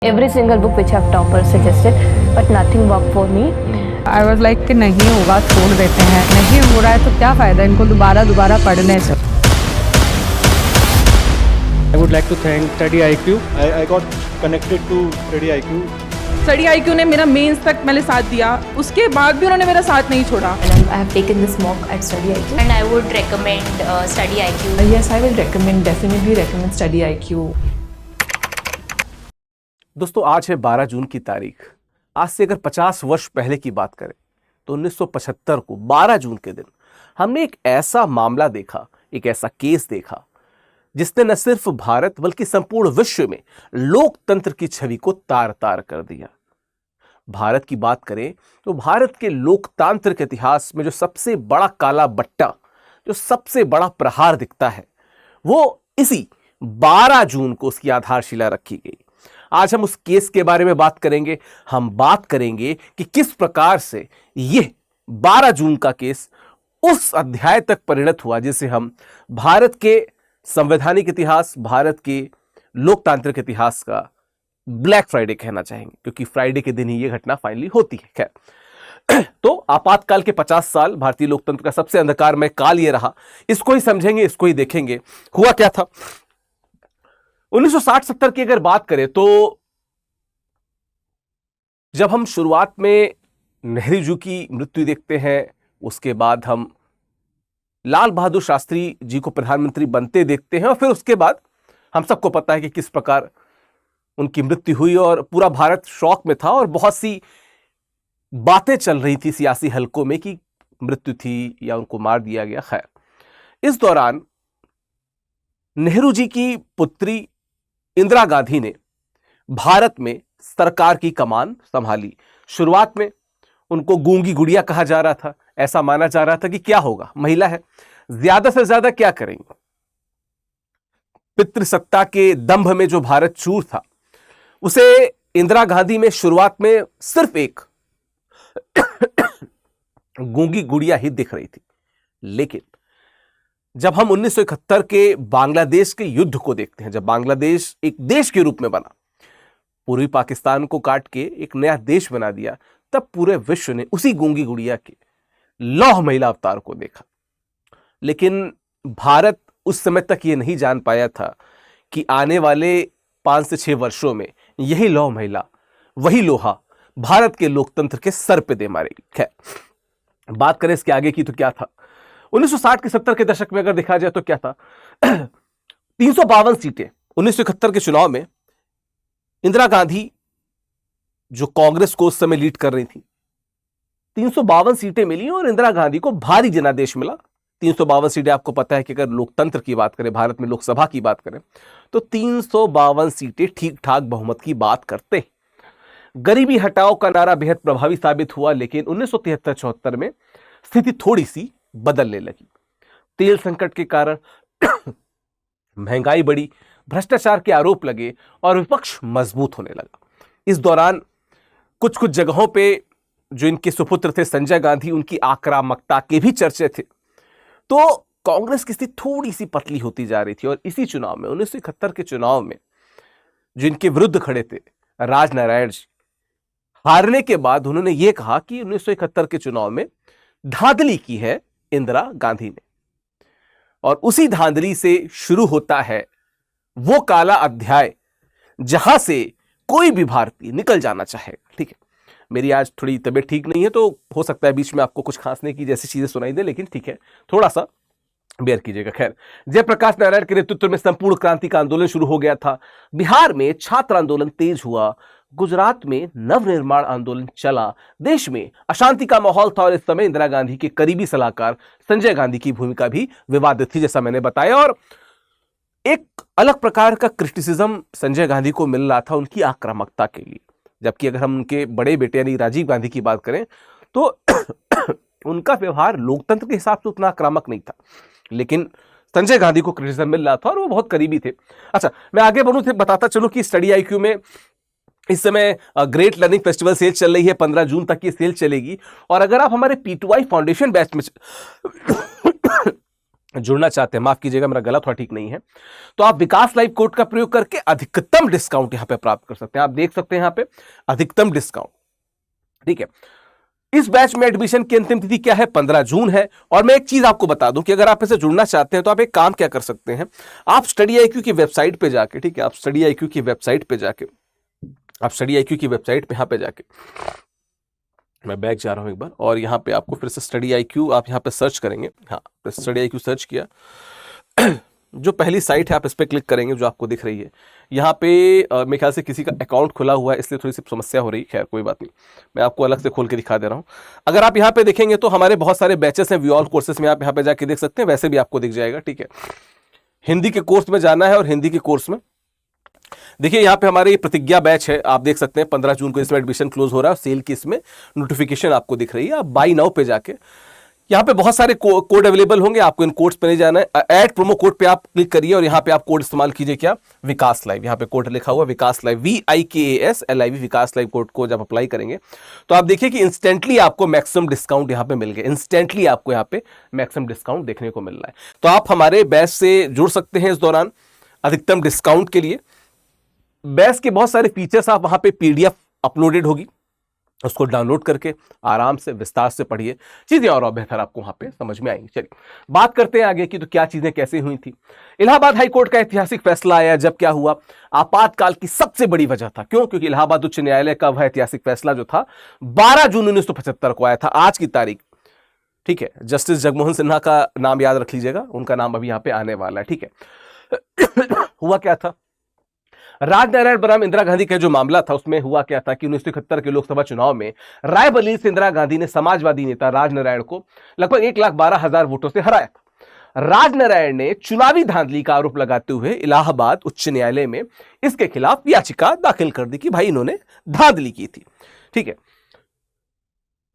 Every single book which have toppers suggested, but nothing worked for me. I was like कि नहीं होगा छोड़ देते हैं, नहीं हो रहा है तो क्या फ़ायदा इनको दोबारा पढ़ने से। I would like to thank Study IQ. I got connected to Study IQ. Study IQ ने मेरा मेंस तक मैंने साथ दिया, उसके बाद भी उन्होंने मेरा साथ नहीं छोड़ा। And I have taken this mock at Study IQ. And I would recommend Study IQ. Yes, I will definitely recommend Study IQ. दोस्तों आज है 12 जून की तारीख। आज से अगर 50 वर्ष पहले की बात करें तो 1975 को 12 जून के दिन हमने एक ऐसा मामला देखा, एक ऐसा केस देखा जिसने न सिर्फ भारत बल्कि संपूर्ण विश्व में लोकतंत्र की छवि को तार तार कर दिया। भारत की बात करें तो भारत के लोकतांत्रिक इतिहास में जो सबसे बड़ा काला बट्टा, जो सबसे बड़ा प्रहार दिखता है, वो इसी 12 जून को उसकी आधारशिला रखी गई। आज हम उस केस के बारे में बात करेंगे। हम बात करेंगे कि किस प्रकार से यह 12 जून का केस उस अध्याय तक परिणत हुआ जिसे हम भारत के संवैधानिक इतिहास, भारत के लोकतांत्रिक इतिहास का ब्लैक फ्राइडे कहना चाहेंगे, क्योंकि फ्राइडे के दिन ही यह घटना फाइनली होती है। खैर, तो आपातकाल के 50 साल भारतीय लोकतंत्र का सबसे अंधकारमय काल यह रहा। इसको ही समझेंगे, इसको ही देखेंगे। हुआ क्या था 1960-70 की अगर बात करें तो जब हम शुरुआत में नेहरू जी की मृत्यु देखते हैं, उसके बाद हम लाल बहादुर शास्त्री जी को प्रधानमंत्री बनते देखते हैं और फिर उसके बाद हम सबको पता है कि किस प्रकार उनकी मृत्यु हुई और पूरा भारत शॉक में था और बहुत सी बातें चल रही थी सियासी हलकों में कि मृत्यु थी या उनको मार दिया गया। खैर, इस दौरान नेहरू जी की पुत्री इंदिरा गांधी ने भारत में सरकार की कमान संभाली। शुरुआत में उनको गूंगी गुड़िया कहा जा रहा था। ऐसा माना जा रहा था कि क्या होगा, महिला है, ज्यादा से ज्यादा क्या करेंगे। पितृसत्ता के दंभ में जो भारत चूर था उसे इंदिरा गांधी में शुरुआत में सिर्फ एक गूंगी गुड़िया ही दिख रही थी। लेकिन जब हम 1971 के बांग्लादेश के युद्ध को देखते हैं, जब बांग्लादेश एक देश के रूप में बना, पूर्वी पाकिस्तान को काट के एक नया देश बना दिया, तब पूरे विश्व ने उसी गूंगी गुड़िया के लौह महिला अवतार को देखा। लेकिन भारत उस समय तक ये नहीं जान पाया था कि आने वाले 5 से 6 वर्षों में यही लौह महिला, वही लोहा भारत के लोकतंत्र के सर पे दे मारेगी। खैर, बात करें इसके आगे की तो क्या था 1960 के 70 के दशक में अगर देखा जाए तो क्या था 352 सीटें 1971 के चुनाव में इंदिरा गांधी जो कांग्रेस को उस समय लीड कर रही थी, 352 सीटें मिली और इंदिरा गांधी को भारी जनादेश मिला। 352 सीटें, आपको पता है कि अगर लोकतंत्र की बात करें, भारत में लोकसभा की बात करें तो 352 सीटें ठीक ठाक बहुमत की बात करते हैं। गरीबी हटाओ का नारा बेहद प्रभावी साबित हुआ, लेकिन 1973-74 में स्थिति थोड़ी सी बदलने लगी। तेल संकट के कारण महंगाई बढ़ी, भ्रष्टाचार के आरोप लगे और विपक्ष मजबूत होने लगा। इस दौरान कुछ कुछ जगहों पे जो इनके सुपुत्र थे संजय गांधी, उनकी आक्रामकता के भी चर्चे थे। तो कांग्रेस की स्थिति थोड़ी सी पतली होती जा रही थी और इसी चुनाव में 1971 के चुनाव में जो इनके विरुद्ध खड़े थे राजनारायण जी, हारने के बाद उन्होंने ये कहा कि 1971 के चुनाव में धांधली की है इंदिरा गांधी ने, और उसी धांधली से शुरू होता है वो काला अध्याय जहां से कोई भी भारतीय निकल जाना चाहेगा। ठीक है, मेरी आज थोड़ी तबीयत ठीक नहीं है तो हो सकता है बीच में आपको कुछ खांसने की जैसी चीजें सुनाई दे, लेकिन ठीक है, थोड़ा सा बेयर कीजिएगा। खैर, जयप्रकाश नारायण के नेतृत्व में संपूर्ण क्रांति का आंदोलन शुरू हो गया था। बिहार में छात्र आंदोलन तेज हुआ, गुजरात में नवनिर्माण आंदोलन चला, देश में अशांति का माहौल था और इस समय इंदिरा गांधी के करीबी सलाहकार संजय गांधी की भूमिका भी विवादित थी, जैसा मैंने बताया। और एक अलग प्रकार का क्रिटिसिज्म संजय गांधी को मिल रहा था उनकी आक्रामकता के लिए, जबकि अगर हम उनके बड़े बेटे यानी राजीव गांधी की बात करें तो उनका व्यवहार लोकतंत्र के हिसाब से उतना आक्रामक नहीं था, लेकिन संजय गांधी को क्रिटिसिज्म मिल रहा था और वो बहुत करीबी थे। अच्छा, मैं आगे बढ़ूं तो बताता चलूं कि स्टडी IQ में इस समय ग्रेट लर्निंग फेस्टिवल सेल चल रही है, 15 जून तक ये सेल चलेगी। और अगर आप हमारे P2I फाउंडेशन बैच में जुड़ना चाहते हैं, माफ कीजिएगा मेरा गला थोड़ा ठीक नहीं है, तो आप विकास लाइव कोड का प्रयोग करके अधिकतम डिस्काउंट यहां पे प्राप्त कर सकते हैं। आप देख सकते हैं यहां पे अधिकतम डिस्काउंट, ठीक है। इस बैच में एडमिशन की अंतिम तिथि क्या है? 15 जून है। और मैं एक चीज आपको बता दूं कि अगर आप इसे जुड़ना चाहते हैं तो आप एक काम क्या कर सकते हैं, आप स्टडी IQ की वेबसाइट पे जाके, ठीक है, आप स्टडी IQ की वेबसाइट पे जाके, आप स्टडी IQ की वेबसाइट पे यहां पे जाके, मैं बैक जा रहा हूं एक बार, और यहां पे आपको फिर से स्टडी IQ आप यहां पे सर्च करेंगे। हाँ, स्टडी IQ सर्च किया, जो पहली साइट है आप इस पर क्लिक करेंगे जो आपको दिख रही है यहाँ पे। मेरे ख्याल से किसी का अकाउंट खुला हुआ है इसलिए थोड़ी सी समस्या हो रही है, खैर कोई बात नहीं, मैं आपको अलग से खोल के दिखा दे रहा हूँ। अगर आप यहाँ पे देखेंगे तो हमारे बहुत सारे बैचेस हैं व्यूअल कोर्सेज में, आप यहाँ पे जाके देख सकते हैं, वैसे भी आपको दिख जाएगा, ठीक है। हिंदी के कोर्स में जाना है और हिंदी के कोर्स में देखिए यहाँ पे हमारे प्रतिज्ञा बैच है, आप देख सकते हैं 15 जून को इसमें एडमिशन क्लोज हो रहा है, सेल की इसमें नोटिफिकेशन आपको दिख रही है। आप बाई नाउ पे जाके यहाँ पे बहुत सारे कोड अवेलेबल होंगे, आपको इन कोड्स पे नहीं जाना है। ऐड प्रोमो कोड पे आप क्लिक करिए और यहाँ पे आप कोड इस्तेमाल कीजिए, क्या? विकास लाइव। यहाँ पे कोड लिखा हुआ विकास लाइव, VIKASLIV, विकास लाइव कोड को जब अप्लाई करेंगे तो आप देखिए कि इंस्टेंटली आपको मैक्सिमम डिस्काउंट यहाँ पे मिल गया, इंस्टेंटली आपको यहाँ पे मैक्सिमम डिस्काउंट देखने को मिल रहा है। तो आप हमारे बैच से जुड़ सकते हैं इस दौरान अधिकतम डिस्काउंट के लिए। बैच के बहुत सारे फीचर्स आप वहां पे PDF अपलोडेड होगी, उसको डाउनलोड करके आराम से विस्तार से पढ़िए, चीजें और बेहतर आपको वहां पे समझ में आएंगी। चलिए बात करते हैं आगे की, तो क्या चीजें कैसे हुई थी। इलाहाबाद हाई कोर्ट का ऐतिहासिक फैसला आया। जब क्या हुआ, आपातकाल की सबसे बड़ी वजह था, क्यों? क्योंकि इलाहाबाद उच्च न्यायालय का वह ऐतिहासिक फैसला जो था 12 जून 1975 को आया था, आज की तारीख, ठीक है। जस्टिस जगमोहन सिन्हा का नाम याद रख लीजिएगा, उनका नाम अभी यहां पे आने वाला है, ठीक है। हुआ क्या था, राजनारायण बनाम इंदिरा गांधी का जो मामला था उसमें हुआ क्या था कि 1971 के लोकसभा चुनाव में रायबरेली से इंदिरा गांधी ने समाजवादी नेता राजनारायण को लगभग 1,12,000 वोटों से हराया था। राजनारायण ने चुनावी धांधली का आरोप लगाते हुए इलाहाबाद उच्च न्यायालय में इसके खिलाफ याचिका दाखिल कर दी कि भाई इन्होंने धांधली की थी, ठीक है।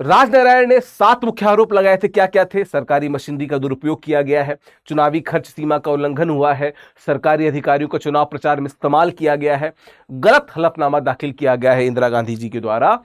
राजनारायण ने 7 मुख्य आरोप लगाए थे। क्या क्या थे? सरकारी मशीनरी का दुरुपयोग किया गया है, चुनावी खर्च सीमा का उल्लंघन हुआ है, सरकारी अधिकारियों को चुनाव प्रचार में इस्तेमाल किया गया है, गलत हलफनामा दाखिल किया गया है इंदिरा गांधी जी के द्वारा,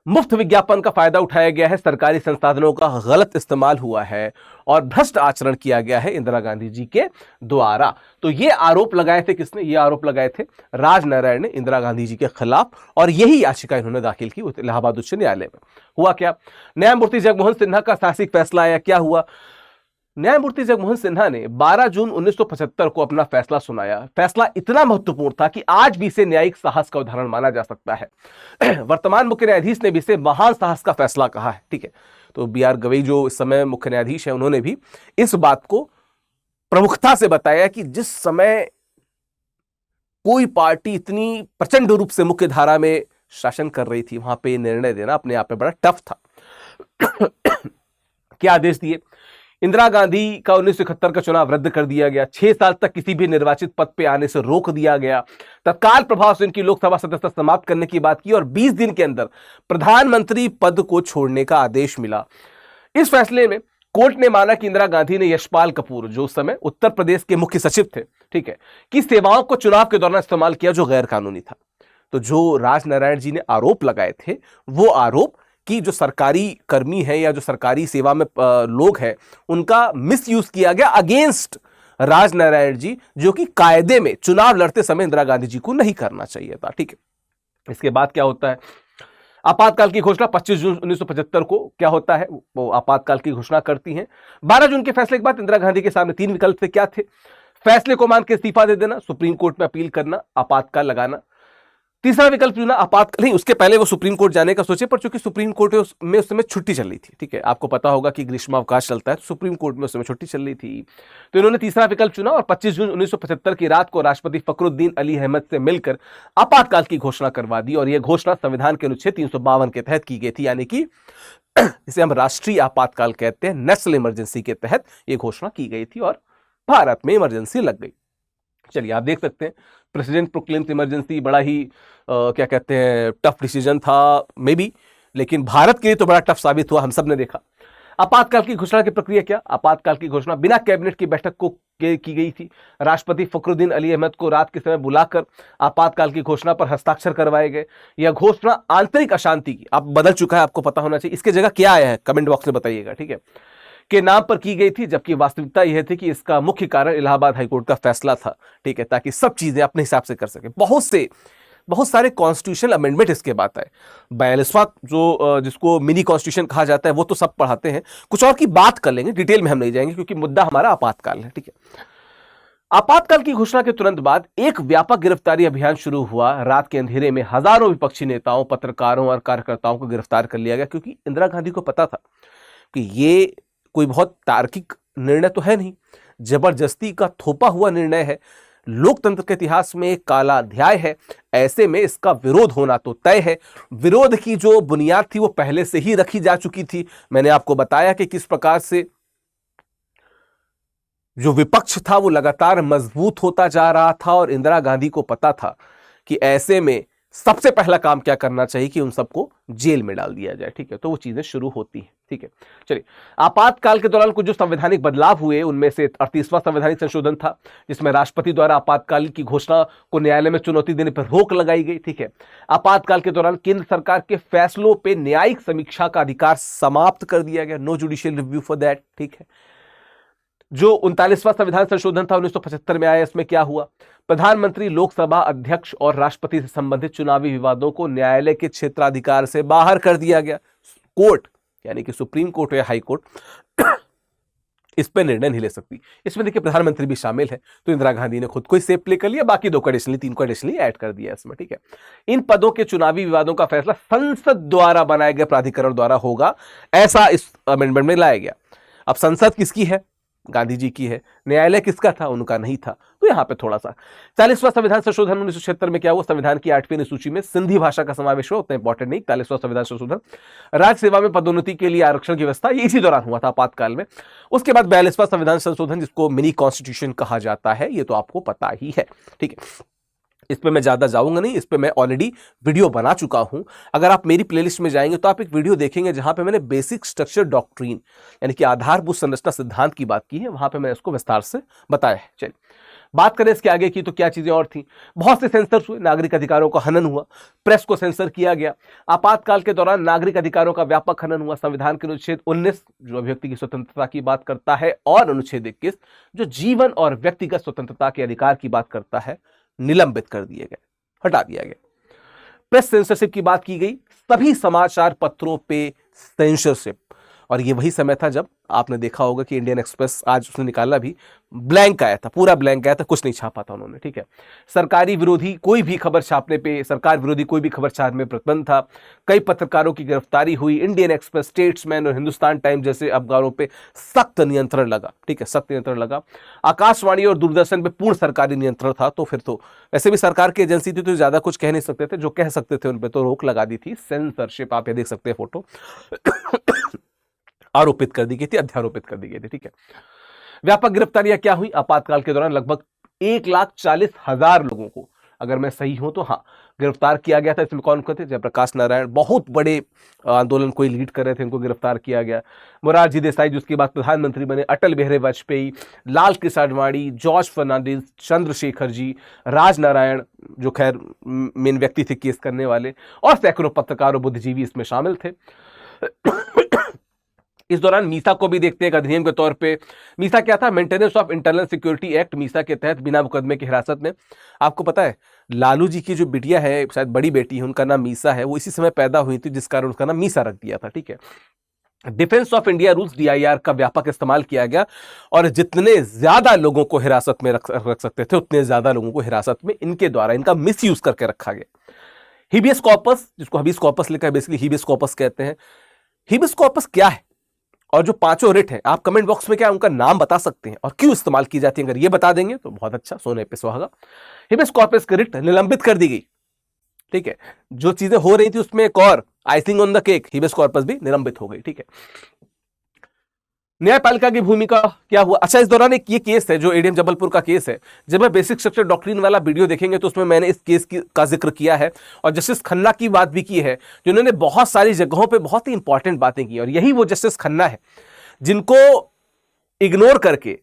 मुफ्त विज्ञापन का फायदा उठाया गया है, सरकारी संसाधनों का गलत इस्तेमाल हुआ है और भ्रष्ट आचरण किया गया है इंदिरा गांधी जी के द्वारा। तो ये आरोप लगाए थे किसने? ये आरोप लगाए थे राजनारायण ने इंदिरा गांधी जी के खिलाफ, और यही याचिका इन्होंने दाखिल की इलाहाबाद उच्च न्यायालय में। हुआ क्या, न्यायमूर्ति जगमोहन सिन्हा का शासिक फैसला आया। क्या हुआ, न्यायमूर्ति जगमोहन सिन्हा ने 12 जून 1975 को अपना फैसला सुनाया। फैसला इतना महत्वपूर्ण था कि आज भी इसे न्यायिक साहस का उदाहरण माना जा सकता है। वर्तमान मुख्य न्यायाधीश ने भी इसे महान साहस का फैसला कहा है, ठीक है। तो BR गवई जो इस समय मुख्य न्यायाधीश है, उन्होंने भी इस बात को प्रमुखता से बताया कि जिस समय कोई पार्टी इतनी प्रचंड रूप से मुख्य धारा में शासन कर रही थी, वहां पे निर्णय देना अपने आप में बड़ा टफ था। क्या आदेश दिए? इंदिरा गांधी का 1971 का चुनाव रद्द कर दिया गया, 6 साल तक किसी भी निर्वाचित पद पे आने से रोक दिया गया, तत्काल प्रभाव से इनकी लोकसभा सदस्यता समाप्त करने की बात की और 20 दिन के अंदर प्रधानमंत्री पद को छोड़ने का आदेश मिला। इस फैसले में कोर्ट ने माना कि इंदिरा गांधी ने यशपाल कपूर, जो उस समय उत्तर प्रदेश के मुख्य सचिव थे, ठीक है, की सेवाओं को चुनाव के दौरान इस्तेमाल किया, जो गैर कानूनी था। तो जो राजनारायण जी ने आरोप लगाए थे, वो आरोप कि जो सरकारी कर्मी है या जो सरकारी सेवा में लोग हैं, उनका मिसयूज किया गया अगेंस्ट राजनारायण जी, जो कि कायदे में चुनाव लड़ते समय इंदिरा गांधी जी को नहीं करना चाहिए था, ठीक है। इसके बाद क्या होता है, आपातकाल की घोषणा 25 जून 1975 को क्या होता है, वो आपातकाल की घोषणा करती हैं। 12 जून के फैसले के बाद इंदिरा गांधी के सामने 3 विकल्प थे। क्या थे? फैसले को मान के इस्तीफा दे देना, सुप्रीम कोर्ट में अपील करना, आपातकाल लगाना। तीसरा विकल्प चुना आपातकाल, नहीं, उसके पहले वो सुप्रीम कोर्ट जाने का सोचे, पर चूंकि सुप्रीम कोर्ट में उस समय छुट्टी चल रही थी, ठीक है, आपको पता होगा कि ग्रीष्मावकाश चलता है, तो सुप्रीम कोर्ट में उस समय छुट्टी चल रही थी, तो इन्होंने तीसरा विकल्प चुना और 25 जून 1975 की रात को राष्ट्रपति फखरुद्दीन अली अहमद से मिलकर आपातकाल की घोषणा करवा दी। और यह घोषणा संविधान के अनुच्छेद 352 के तहत की गई थी, यानी कि इसे हम राष्ट्रीय आपातकाल कहते हैं, नेशनल इमरजेंसी के तहत यह घोषणा की गई थी और भारत में इमरजेंसी लग गई। चलिए आप देख सकते हैं, प्रेसिडेंट प्रोक्लेम्स इमरजेंसी, बड़ा ही क्या कहते हैं, टफ डिसीजन था मे बी, लेकिन भारत के लिए तो बड़ा टफ साबित हुआ, हम सब ने देखा। आपातकाल की घोषणा की प्रक्रिया क्या? आपातकाल की घोषणा बिना कैबिनेट की बैठक को की गई थी। राष्ट्रपति फखरुद्दीन अली अहमद को रात के समय बुलाकर आपातकाल की घोषणा पर हस्ताक्षर करवाए गए। यह घोषणा आंतरिक अशांति की, अब बदल चुका है, आपको पता होना चाहिए। इसके जगह क्या आया है, कमेंट बॉक्स में बताइएगा, ठीक है। के नाम पर की गई थी, जबकि वास्तविकता यह थी कि इसका मुख्य कारण इलाहाबाद हाईकोर्ट का फैसला था, ठीक है, ताकि सब चीजें अपने हिसाब से कर सके। बहुत सारे कॉन्स्टिट्यूशनल अमेंडमेंट इसके बाद आए। 42वां जो जिसको मिनी कॉन्स्टिट्यूशन कहा जाता है वो तो सब पढ़ाते हैं, कुछ और की बात कर लेंगे, डिटेल में हम नहीं जाएंगे क्योंकि मुद्दा हमारा आपातकाल है, ठीक है। आपातकाल की घोषणा के तुरंत बाद एक व्यापक गिरफ्तारी अभियान शुरू हुआ। रात के अंधेरे में हजारों विपक्षी नेताओं, पत्रकारों और कार्यकर्ताओं को गिरफ्तार कर लिया गया, क्योंकि इंदिरा गांधी को पता था कि ये कोई बहुत तार्किक निर्णय तो है नहीं, जबरदस्ती का थोपा हुआ निर्णय है, लोकतंत्र के इतिहास में एक काला अध्याय है। ऐसे में इसका विरोध होना तो तय है। विरोध की जो बुनियाद थी वो पहले से ही रखी जा चुकी थी। मैंने आपको बताया कि किस प्रकार से जो विपक्ष था वो लगातार मजबूत होता जा रहा था, और इंदिरा गांधी को पता था कि ऐसे में सबसे पहला काम क्या करना चाहिए कि उन सबको जेल में डाल दिया जाए, ठीक है। तो वो चीजें शुरू होती हैं, ठीक है। चलिए, आपातकाल के दौरान कुछ जो संवैधानिक बदलाव हुए उनमें से 38वां संवैधानिक संशोधन था, जिसमें राष्ट्रपति द्वारा आपातकाल की घोषणा को न्यायालय में चुनौती देने पर रोक लगाई गई, ठीक है। आपातकाल के दौरान केंद्र सरकार के फैसलों पर न्यायिक समीक्षा का अधिकार समाप्त कर दिया गया, no judicial review for that, ठीक है। जो 39वां संविधान संशोधन था 1975 में आया, इसमें क्या हुआ, प्रधानमंत्री, लोकसभा अध्यक्ष और राष्ट्रपति से संबंधित चुनावी विवादों को न्यायालय के क्षेत्राधिकार से बाहर कर दिया गया। कोर्ट यानी कि सुप्रीम कोर्ट या हाई कोर्ट इस पर निर्णय नहीं ले सकती। इसमें देखिए प्रधानमंत्री भी शामिल है, तो इंदिरा गांधी ने खुद को ही सेफ प्ले कर लिया, बाकी 2 एडिशनली 3 एडिशनली ऐड कर दिया इसमें, ठीक है। इन पदों के चुनावी विवादों का फैसला संसद द्वारा बनाए गए प्राधिकरण द्वारा होगा, ऐसा इस अमेंडमेंट में लाया गया। अब संसद किसकी है, गांधी जी की है। न्यायालय किसका था, उनका नहीं था। तो यहां पे थोड़ा सा 40वां संविधान संशोधन 1976 में क्या हुआ, संविधान की 8वीं अनुसूची में सिंधी भाषा का समावेश हुआ, उतना इंपॉर्टेंट नहीं। 41वां संविधान संशोधन, राज्य सेवा में पदोन्नति के लिए आरक्षण की व्यवस्था, ये इसी दौरान हुआ था आपातकाल में। उसके बाद 42वां संविधान संशोधन, जिसको मिनी कॉन्स्टिट्यूशन कहा जाता है, ये तो आपको पता ही है, ठीक है। इस पे मैं ज्यादा जाऊंगा नहीं, इस पे मैं ऑलरेडी वीडियो बना चुका हूं। अगर आप मेरी प्लेलिस्ट में जाएंगे तो आप एक वीडियो देखेंगे जहां पे मैंने बेसिक स्ट्रक्चर डॉक्ट्रीन यानी कि आधारभूत संरचना सिद्धांत की बात की है, वहां पे मैंने इसको विस्तार से बताया है। चलिए बात करें इसके आगे की, तो क्या चीजें और थी। बहुत से सेंसर हुए, नागरिक अधिकारों का हनन हुआ, प्रेस को सेंसर किया गया। आपातकाल के दौरान नागरिक अधिकारों का व्यापक हनन हुआ। संविधान के अनुच्छेद 19 जो अभिव्यक्ति की स्वतंत्रता की बात करता है, और अनुच्छेद 21 जो जीवन और व्यक्तिगत स्वतंत्रता के अधिकार की बात करता है, निलंबित कर दिए गए, हटा दिया गया। प्रेस सेंसरशिप की बात की गई, सभी समाचार पत्रों पे सेंसरशिप। और ये वही समय था जब आपने देखा होगा कि इंडियन एक्सप्रेस आज उसने निकाला भी, ब्लैंक आया था, पूरा ब्लैंक आया था, कुछ नहीं छापा था उन्होंने, ठीक है। सरकारी विरोधी कोई भी खबर छापने पे, सरकार विरोधी कोई भी खबर छापने में प्रतिबंध था। कई पत्रकारों की गिरफ्तारी हुई। इंडियन एक्सप्रेस, स्टेट्समैन और हिंदुस्तान टाइम्स जैसे अखबारों पे सख्त नियंत्रण लगा, ठीक है, सख्त नियंत्रण लगा। आकाशवाणी और दूरदर्शन पे पूर्ण सरकारी नियंत्रण था। तो फिर तो वैसे भी सरकार की एजेंसी थी तो ज्यादा कुछ कह नहीं सकते थे, जो कह सकते थे उन पर तो रोक लगा दी थी, सेंसरशिप। आप ये देख सकते हैं फोटो आरोपित कर दी गई थी, अध्यारोपित कर दी गई थी, ठीक है। व्यापक गिरफ्तारियां क्या हुई आपातकाल के दौरान, लगभग 1,40,000 लोगों को, अगर मैं सही हूं तो हाँ, गिरफ्तार किया गया था। इसमें कौन कौन थे, जयप्रकाश नारायण, बहुत बड़े आंदोलन को लीड कर रहे थे, इनको गिरफ्तार किया गया। मोरारजी देसाई जिसके बाद प्रधानमंत्री बने, अटल बिहारी वाजपेयी, लाल कृष्ण आडवाणी, जॉर्ज फर्नांडिस, चंद्रशेखर जी, राजनारायण जो खैर मेन व्यक्ति थे केस करने वाले, और सैकड़ों पत्रकार और बुद्धिजीवी इसमें शामिल थे। इस दौरान मीसा को भी देखते हैं एक अधिनियम के तौर पे। मीसा क्या था, maintenance of internal security act. Misa के तहत बिना मुकदमे की हिरासत में, आपको पता है लालू जी की जो बिटिया है, शायद बड़ी बेटी है, उनका नाम मीसा है, वो इसी समय पैदा हुई थी, जिस कारण उसका नाम मीसा रख दिया था, ठीक है। Defence of India rules DIR का व्यापक इस्तेमाल किया गया, और जितने ज्यादा लोगों को हिरासत में रख सकते थे उतने ज्यादा लोगों को हिरासत में इनके द्वारा इनका मिसयूज करके रखा गया। हिबियस कॉर्पस, जिसको हबीस कॉर्पस लिखा है, बेसिकली हिबियस कॉर्पस कहते हैं। हिबियस कॉर्पस क्या है, और जो 5 रिट है, आप कमेंट बॉक्स में क्या उनका नाम बता सकते हैं और क्यों इस्तेमाल की जाती है, अगर ये बता देंगे तो बहुत अच्छा, सोने पे सुहागा। हिबियस कॉर्पस की रिट निलंबित कर दी गई, ठीक है। जो चीजें हो रही थी उसमें एक और icing on the cake, habeas corpus भी निलंबित हो गई, ठीक है। न्यायपालिका की भूमिका क्या हुआ। अच्छा, इस दौरान एक ये केस है जो एडीएम जबलपुर का केस है। जब मैं बेसिक स्ट्रक्चर डॉक्ट्रिन वाला वीडियो देखेंगे तो उसमें मैंने इस केस का जिक्र किया है, और जस्टिस खन्ना की बात भी की है, जिन्होंने बहुत सारी जगहों पे बहुत ही इंपॉर्टेंट बातें की। और यही वो जस्टिस खन्ना है जिनको इग्नोर करके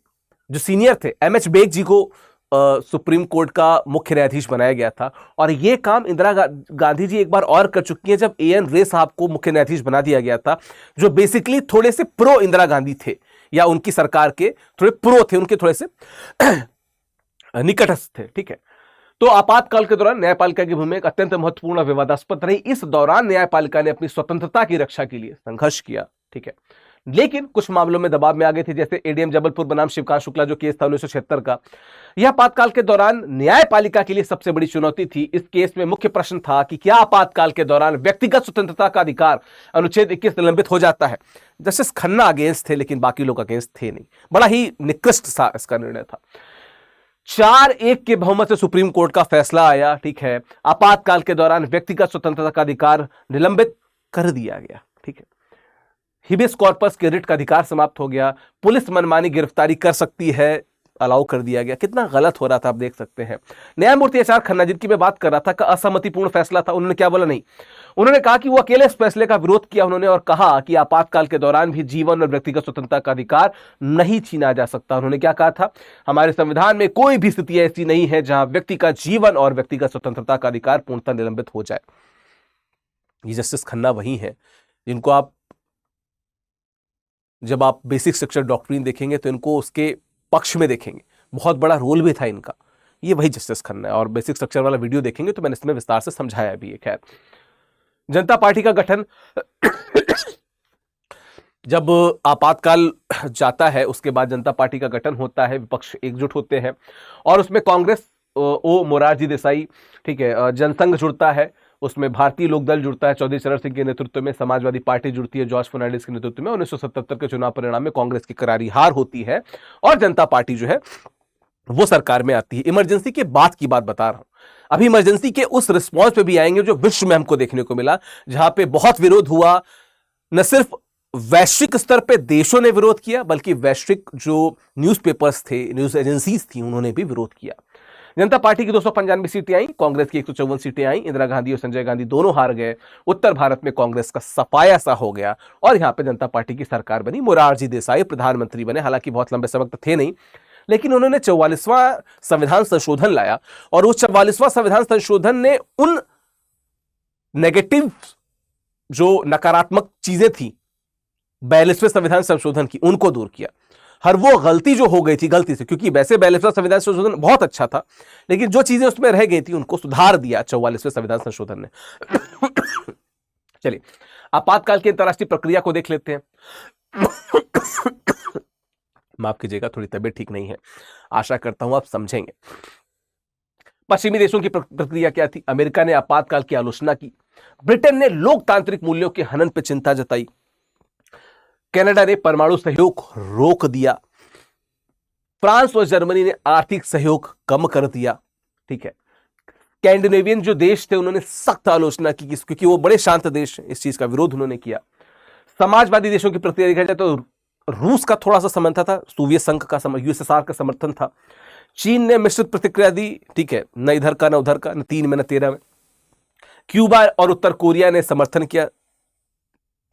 जो सीनियर थे MH बेग जी को सुप्रीम कोर्ट का मुख्य न्यायाधीश बनाया गया था। और यह काम इंदिरा गांधी जी एक बार और कर चुकी हैं, जब AN रे साहब को मुख्य न्यायाधीश बना दिया गया था, जो बेसिकली थोड़े से प्रो इंदिरा गांधी थे या उनकी सरकार के थोड़े प्रो थे, उनके थोड़े से निकटस्थ थे। ठीक है, तो आपातकाल के दौरान न्यायपालिका की भूमिका एक अत्यंत महत्वपूर्ण और विवादास्पद रही। इस दौरान न्यायपालिका ने अपनी स्वतंत्रता की रक्षा के लिए संघर्ष किया। ठीक है, लेकिन कुछ मामलों में दबाव में आ गए थे, जैसे एडीएम जबलपुर बनाम शिवकांत शुक्ला जो केस था 1976 का। यह आपातकाल के दौरान न्यायपालिका के लिए सबसे बड़ी चुनौती थी। इस केस में मुख्य प्रश्न था कि क्या आपातकाल के दौरान व्यक्तिगत स्वतंत्रता का अधिकार अनुच्छेद 21 निलंबित हो जाता है। जस्टिस खन्ना अगेंस्ट थे, लेकिन बाकी लोग अगेंस्ट थे नहीं। बड़ा ही निकृष्ट सा इसका निर्णय था। 4-1 के बहुमत से सुप्रीम कोर्ट का फैसला आया। ठीक है, आपातकाल के दौरान व्यक्तिगत स्वतंत्रता का अधिकार निलंबित कर दिया गया। ठीक है, हिबियस कॉर्पस के रिट का अधिकार समाप्त हो गया। पुलिस मनमानी गिरफ्तारी कर सकती है, अलाउ कर दिया गया। कितना गलत हो रहा था आप देख सकते हैं। न्यायमूर्ति एच आर खन्ना, जिनकी मैं बात कर रहा था, का असहमतिपूर्ण फैसला था। उन्होंने क्या बोला? नहीं, उन्होंने कहा कि वो अकेले इस फैसले का विरोध किया उन्होंने, और कहा कि आपातकाल के दौरान भी जीवन और व्यक्तिगत स्वतंत्रता का अधिकार नहीं छीना जा सकता। उन्होंने क्या कहा था? हमारे संविधान में कोई भी स्थिति ऐसी नहीं है जहां व्यक्ति का जीवन और व्यक्तिगत स्वतंत्रता का अधिकार पूर्णतः निलंबित हो जाए। ये जस्टिस खन्ना वही है जिनको आप, जब आप बेसिक स्ट्रक्चर डॉक्ट्रिन देखेंगे तो इनको उसके पक्ष में देखेंगे। बहुत बड़ा रोल भी था इनका। ये वही जस्टिस खन्ना है, और बेसिक स्ट्रक्चर वाला वीडियो देखेंगे तो मैंने इसमें विस्तार से समझाया भी है। खैर, जनता पार्टी का गठन जब आपातकाल जाता है उसके बाद जनता पार्टी का गठन होता है, विपक्ष एकजुट होते हैं, और उसमें कांग्रेस ओ मोरारजी देसाई, ठीक है, जनसंघ जुड़ता है, उसमें भारतीय लोकदल जुड़ता है चौधरी चरण सिंह के नेतृत्व में, समाजवादी पार्टी जुड़ती है जॉर्ज फर्नांडिस के नेतृत्व में। 1977 के चुनाव परिणाम में कांग्रेस की करारी हार होती है और जनता पार्टी जो है वो सरकार में आती है। इमरजेंसी के बाद की बात बता रहा हूं, अभी इमरजेंसी के उस रिस्पॉन्स पे भी आएंगे जो विश्व में हमको देखने को मिला, जहां पे बहुत विरोध हुआ। न सिर्फ वैश्विक स्तर पे देशों ने विरोध किया, बल्कि वैश्विक जो न्यूज़पेपर्स थे, न्यूज एजेंसीज थी, उन्होंने भी विरोध किया। जनता पार्टी की 295 सीटें आई, कांग्रेस की 154 सीटें आई। इंदिरा गांधी और संजय गांधी दोनों हार गए। उत्तर भारत में कांग्रेस का सफाया सा हो गया और यहां पे जनता पार्टी की सरकार बनी। मोरारजी देसाई प्रधानमंत्री बने, हालांकि बहुत लंबे समय तक थे नहीं, लेकिन उन्होंने 44वां संविधान संशोधन लाया, और वो 44वां संविधान संशोधन ने उन नेगेटिव जो नकारात्मक चीजें थी 42वें संविधान संशोधन की, उनको दूर किया। हर वो गलती जो हो गई थी गलती से, क्योंकि वैसे 42वां संविधान संशोधन बहुत अच्छा था, लेकिन जो चीजें उसमें रह गई थी उनको सुधार दिया 44वें संविधान संशोधन ने। चलिए, आपातकाल की अंतर्राष्ट्रीय प्रक्रिया को देख लेते हैं। माफ कीजिएगा, थोड़ी तबीयत ठीक नहीं है, आशा करता हूं आप समझेंगे। पश्चिमी देशों की प्रक्रिया क्या थी? अमेरिका ने आपातकाल की आलोचना की, ब्रिटेन ने लोकतांत्रिक मूल्यों के हनन पर चिंता जताई, कनाडा ने परमाणु सहयोग रोक दिया, फ्रांस और जर्मनी ने आर्थिक सहयोग कम कर दिया। ठीक है, स्कैंडिनेवियन जो देश थे उन्होंने सख्त आलोचना की, क्योंकि वो बड़े शांत देश हैं, इस चीज का विरोध उन्होंने किया। समाजवादी देशों की प्रक्रिया देखा जाए तो रूस का थोड़ा सा समर्थन था, सोवियत संघ का, यूएसएसआर का समर्थन था। चीन ने मिश्रित प्रतिक्रिया दी, ठीक है, न इधर का न उधर का, न 3 में न 13 में। क्यूबा और उत्तर कोरिया ने समर्थन किया।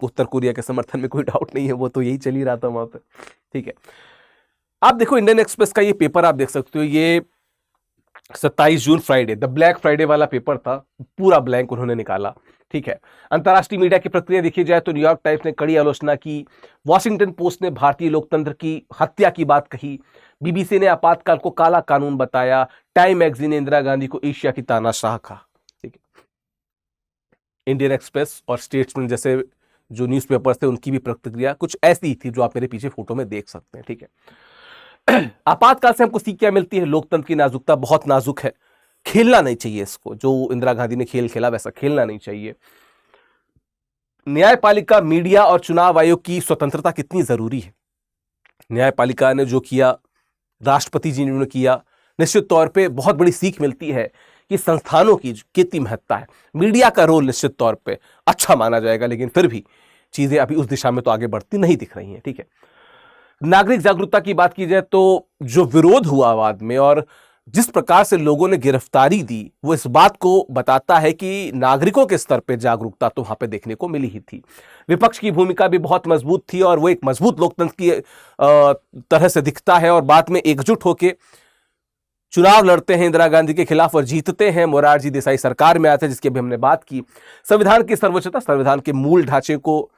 उत्तर कोरिया के समर्थन में कोई डाउट नहीं है, वो तो यही चल ही रहा था वहां पर। ठीक है, आप देखो इंडियन एक्सप्रेस का ये पेपर आप देख सकते हो, ये 27 जून फ्राइडे, द ब्लैक फ्राइडे वाला पेपर था, पूरा ब्लैंक उन्होंने निकाला। ठीक है, अंतर्राष्ट्रीय मीडिया की प्रक्रिया देखी जाए तो न्यूयॉर्क टाइम्स ने कड़ी आलोचना की, वॉशिंगटन पोस्ट ने भारतीय लोकतंत्र की हत्या की बात कही, बीबीसी ने आपातकाल को काला कानून बताया, टाइम मैगजीन ने इंदिरा गांधी को एशिया की तानाशाह कहा। ठीक है, इंडियन एक्सप्रेस और स्टेट्समैन जैसे जो न्यूज़पेपर्स थे उनकी भी प्रतिक्रिया कुछ ऐसी ही थी जो आप मेरे पीछे फोटो में देख सकते हैं। ठीक है, आपातकाल से हमको सीख क्या मिलती है? लोकतंत्र की नाजुकता बहुत नाजुक है, खेलना नहीं चाहिए इसको, जो इंदिरा गांधी ने खेल खेला वैसा खेलना नहीं चाहिए। न्यायपालिका, मीडिया और चुनाव आयोग की स्वतंत्रता कितनी जरूरी है? न्यायपालिका ने जो किया, राष्ट्रपति जी ने किया, निश्चित तौर पे बहुत बड़ी सीख मिलती है कि संस्थानों की कितनी महत्ता है। मीडिया का रोल निश्चित तौर पे अच्छा माना जाएगा, लेकिन फिर भी चीजें अभी उस दिशा में तो आगे बढ़ती नहीं दिख रही हैं। ठीक है, नागरिक जागरूकता की बात की जाए तो जो विरोध हुआ बाद में और जिस प्रकार से लोगों ने गिरफ्तारी दी, वो इस बात को बताता है कि नागरिकों के स्तर पे जागरूकता तो वहां पे देखने को मिली ही थी। विपक्ष की भूमिका भी बहुत मजबूत थी और वो एक मजबूत लोकतंत्र की तरह से दिखता है, और बाद में एकजुट होकर चुनाव लड़ते हैं इंदिरा गांधी के खिलाफ और जीतते हैं। मोरारजी देसाई सरकार में आते हैं, जिसकी अभी हमने बात की। संविधान की सर्वोच्चता, संविधान के मूल ढांचे को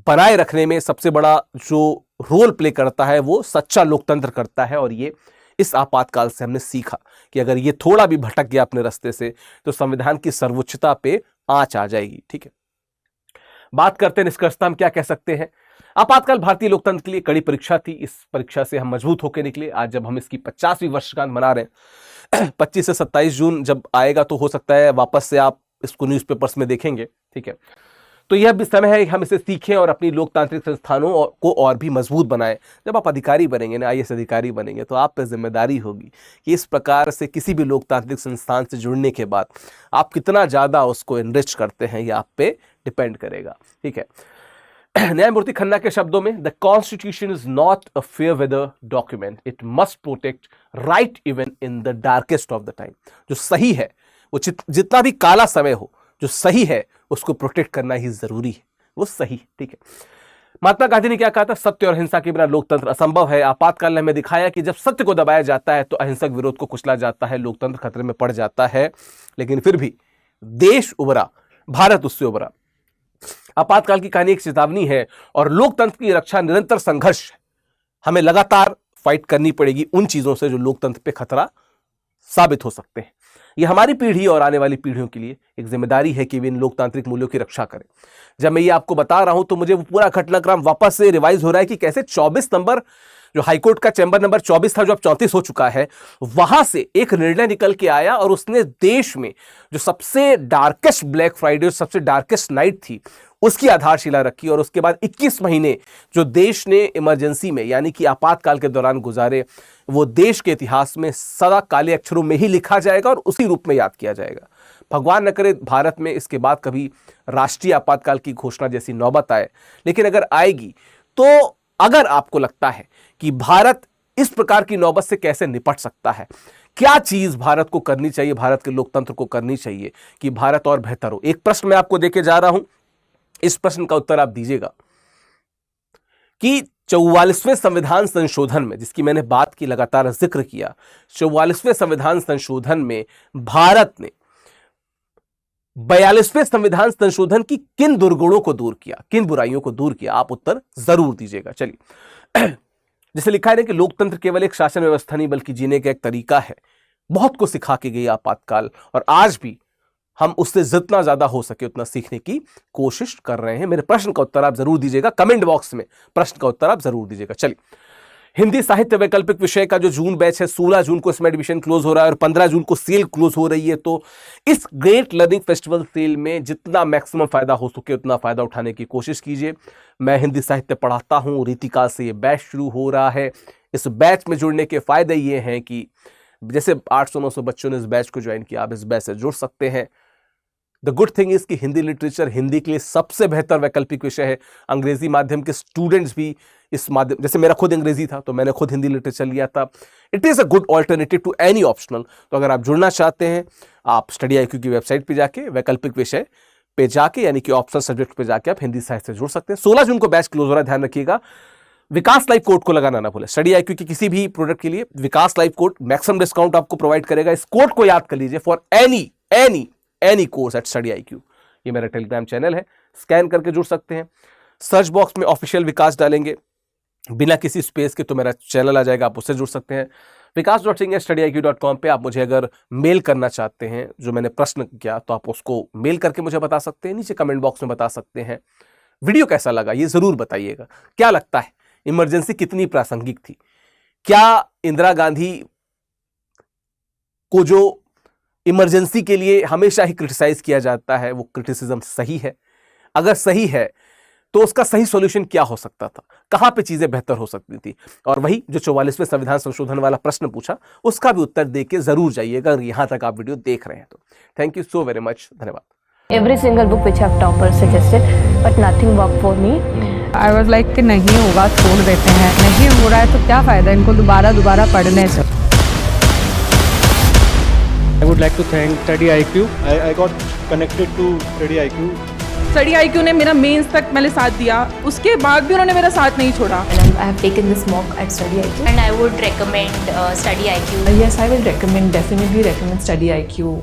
बनाए रखने में सबसे बड़ा जो रोल प्ले करता है वो सच्चा लोकतंत्र करता है। और ये इस आपातकाल से हमने सीखा कि अगर ये थोड़ा भी भटक गया अपने रास्ते से तो संविधान की सर्वोच्चता पे आंच आ जाएगी। ठीक है, बात करते हैं निष्कर्षता हम क्या कह सकते हैं। आपातकाल भारतीय लोकतंत्र के लिए कड़ी परीक्षा थी। इस परीक्षा से हम मजबूत होकर निकले। आज जब हम इसकी 50वीं वर्षगांठ मना रहे हैं 25 से 27 जून जब आएगा तो हो सकता है वापस से आप इसको न्यूज़पेपर्स में देखेंगे। ठीक है, तो यह भी समय है कि हम इसे सीखें और अपनी लोकतांत्रिक संस्थानों को और भी मजबूत बनाएं। जब आप अधिकारी बनेंगे ना, IAS अधिकारी बनेंगे, तो आप पर जिम्मेदारी होगी कि इस प्रकार से किसी भी लोकतांत्रिक संस्थान से जुड़ने के बाद आप कितना ज़्यादा उसको एनरिच करते हैं, यह आप पे डिपेंड करेगा। ठीक है, न्यायमूर्ति खन्ना के शब्दों में, the constitution is not a fair weather document, it must protect right even in the darkest of the time. जो सही है वो जितना भी काला समय हो, जो सही है उसको प्रोटेक्ट करना ही जरूरी है, वो सही। ठीक है, महात्मा गांधी ने क्या कहा था, सत्य और अहिंसा के बिना लोकतंत्र असंभव है। आपातकाल ने हमें दिखाया कि जब सत्य को दबाया जाता है तो अहिंसक विरोध को कुचला जाता है, लोकतंत्र खतरे में पड़ जाता है। लेकिन फिर भी देश उभरा, भारत उससे उभरा। आपातकाल की कहानी एक चेतावनी है और लोकतंत्र की रक्षा निरंतर संघर्ष है। हमें लगातार फाइट करनी पड़ेगी उन चीजों से जो लोकतंत्र पे खतरा साबित हो सकते हैं। यह हमारी पीढ़ी और आने वाली पीढ़ियों के लिए एक जिम्मेदारी है कि वे इन लोकतांत्रिक मूल्यों की रक्षा करें। जब मैं ये आपको बता रहा हूं तो मुझे वो पूरा घटनाक्रम वापस से रिवाइज हो रहा है कि कैसे 24 नंबर जो हाईकोर्ट का चैंबर नंबर 24 था, जो अब 34 हो चुका है, वहां से एक निर्णय निकल के आया और उसने देश में जो सबसे डार्केस्ट ब्लैक फ्राइडे, सबसे डार्केस्ट नाइट थी, उसकी आधारशिला रखी। और उसके बाद 21 महीने जो देश ने इमरजेंसी में यानी कि आपातकाल के दौरान गुजारे, वो देश के इतिहास में सदा काले अक्षरों में ही लिखा जाएगा और उसी रूप में याद किया जाएगा। भगवान न करे भारत में इसके बाद कभी राष्ट्रीय आपातकाल की घोषणा जैसी नौबत आए, लेकिन अगर आएगी तो अगर आपको लगता है कि भारत इस प्रकार की नौबत से कैसे निपट सकता है, क्या चीज भारत को करनी चाहिए, भारत के लोकतंत्र को करनी चाहिए कि भारत और बेहतर हो, एक प्रश्न मैं आपको देके जा रहा हूं। इस प्रश्न का उत्तर आप दीजिएगा कि 44वें संविधान संशोधन में, जिसकी मैंने बात की, लगातार जिक्र किया, 44वें संविधान संशोधन में भारत ने 42वें संविधान संशोधन की किन दुर्गुणों को दूर किया, किन बुराइयों को दूर किया? आप उत्तर जरूर दीजिएगा। चलिए, जैसे लिखा है कि लोकतंत्र केवल एक शासन व्यवस्था नहीं बल्कि जीने का एक तरीका है। बहुत कुछ सिखा के गई आपातकाल और आज भी हम उससे जितना ज्यादा हो सके उतना सीखने की कोशिश कर रहे हैं। मेरे प्रश्न का उत्तर आप जरूर दीजिएगा, कमेंट बॉक्स में प्रश्न का उत्तर आप जरूर दीजिएगा। चलिए, हिंदी साहित्य वैकल्पिक विषय का जो जून बैच है, 16 जून को इसमें एडमिशन क्लोज हो रहा है और 15 जून को सेल क्लोज हो रही है। तो इस ग्रेट लर्निंग फेस्टिवल सेल में जितना मैक्सिमम फायदा हो सके उतना फायदा उठाने की कोशिश कीजिए। मैं हिंदी साहित्य पढ़ाता हूं, रीतिकाल से ये बैच शुरू हो रहा है। इस बैच में जुड़ने के फायदे ये हैं कि जैसे 800-900 बच्चों ने इस बैच को ज्वाइन किया, आप इस बैच से जुड़ सकते हैं। द गुड थिंग इज कि हिंदी लिटरेचर हिंदी के लिए सबसे बेहतर वैकल्पिक विषय है। अंग्रेजी माध्यम के स्टूडेंट्स भी इस माध्यम, जैसे मेरा खुद अंग्रेजी था तो मैंने खुद हिंदी लिटरेचर लिया था। It is a good alternative to any optional. तो अगर आप जुड़ना चाहते हैं, आप स्टडी IQ की वेबसाइट पे जाके वैकल्पिक विषय पे जाके यानी कि ऑप्शनल सब्जेक्ट पे जाके आप हिंदी साहित्य से जुड़ सकते हैं। 16 जून को बैच क्लोज हो रहा है, ध्यान रखिएगा। विकास लाइव कोड को लगाना ना भूलें। स्टडी IQ की किसी भी प्रोडक्ट के लिए विकास लाइव कोड मैक्सिमम डिस्काउंट आपको प्रोवाइड करेगा। इस कोड को याद कर लीजिए for any course eight study IQ। ये मेरा टेलीग्राम चैनल है, स्कैन करके जुड़ सकते हैं। सर्च बॉक्स में ऑफिशियल विकास डालेंगे बिना किसी स्पेस के तो मेरा चैनल आ जाएगा, आप उससे जुड़ सकते हैं। vikas.singh@studiiq.com पे आप मुझे अगर मेल करना चाहते हैं, जो मैंने प्रश्न किया, तो आप उसको मेल करके मुझे बता सकते हैं, नीचे कमेंट बॉक्स में बता सकते हैं। वीडियो कैसा लगा ये जरूर बताइएगा। क्या लगता है इमरजेंसी कितनी प्रासंगिक थी? क्या इंदिरा गांधी को जो इमरजेंसी के लिए हमेशा ही क्रिटिसाइज किया जाता है, वो क्रिटिसिज्म सही है? अगर सही है तो उसका सही सॉल्यूशन क्या हो सकता था, कहां पे चीजें बेहतर हो सकती थी? और वही जो 44वें संविधान संशोधन वाला प्रश्न पूछा, उसका भी उत्तर दे के जरूर जाइएगा अगर यहां तक आप वीडियो देख रहे हैं तो। Thank you so very much, धन्यवाद। Every single book which I've toppers suggested, but nothing worked for me. I was like कि नहीं होगा छोड़ देते हैं, नहीं हो रहा है तो क्या फ़ायदा इनको दोबारा पढ़ने से। I would like to thank Study IQ. I got connected to Study IQ. Study IQ ने मेरा मेंस तक मैंने साथ दिया, उसके बाद भी उन्होंने मेरा साथ नहीं छोड़ा। And I have taken this mock at Study IQ and I would recommend Study IQ. Yes, I will definitely recommend Study IQ.